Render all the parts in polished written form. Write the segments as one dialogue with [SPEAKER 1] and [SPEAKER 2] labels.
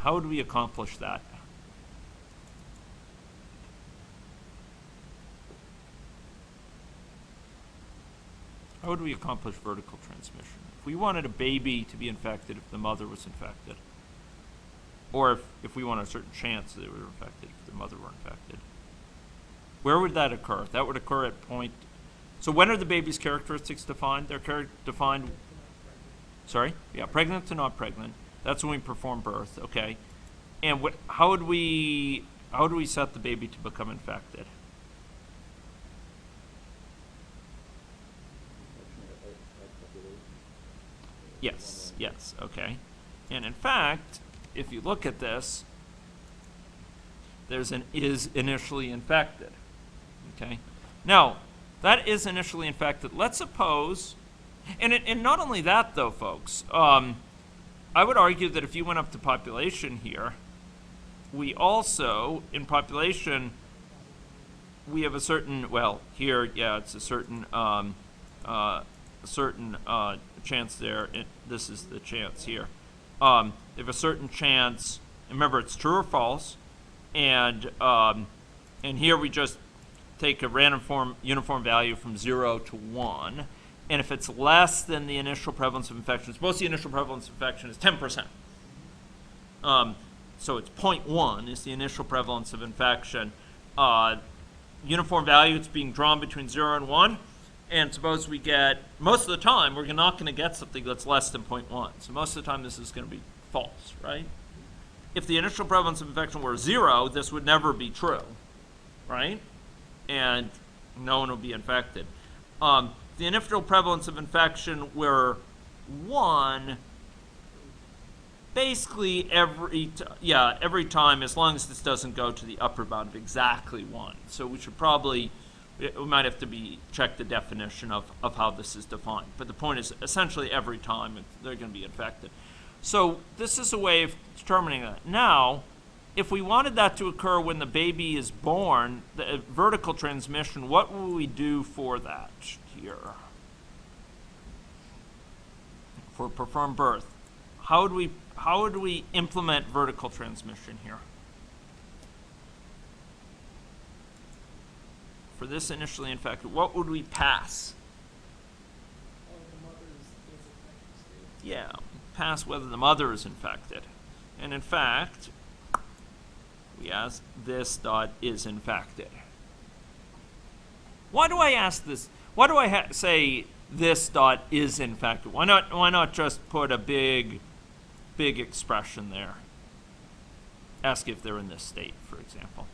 [SPEAKER 1] How would we accomplish that? How would we accomplish vertical transmission? If we wanted a baby to be infected if the mother was infected, or if we want a certain chance that they were infected if the mother were infected, where would that occur? That would occur at point. So when are the baby's characteristics defined? They're defined. Sorry? Yeah, pregnant to not pregnant. That's when we perform birth. Okay. And how would we set the baby to become infected? Yes, okay. And in fact, if you look at this, there's an is initially infected, okay? Now, that is initially infected. Let's suppose, and not only that though, folks, I would argue that if you went up to population here, we also, in population, we have a certain, well, here, yeah, it's a certain chance there. This is the chance here. They have a certain chance. Remember, it's true or false, and here we just take a random uniform value from 0 to 1, and if it's less than the initial prevalence of infection, suppose the initial prevalence of infection is 10%. So it's 0.1 is the initial prevalence of infection. Uniform value, it's being drawn between 0 and 1. And suppose we get, most of the time, we're not going to get something that's less than 0.1. So most of the time, this is going to be false, right? If the initial prevalence of infection were 0, this would never be true, right? And no one would be infected. The initial prevalence of infection were 1, basically every time, as long as this doesn't go to the upper bound of exactly 1. So we should probably, we might have to check the definition of how this is defined. But the point is, essentially every time they're going to be infected. So this is a way of determining that. Now, if we wanted that to occur when the baby is born, the vertical transmission, what will we do for that here? For perform birth, how would we implement vertical transmission here? For this initially infected, what would we pass? Yeah, pass whether the mother is infected. And in fact, we ask this dot is infected. Why do I ask this? Why do I say this dot is infected? Why not just put a big expression there? Ask if they're in this state, for example.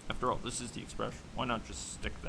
[SPEAKER 1] After all, this is the expression. Why not just stick that?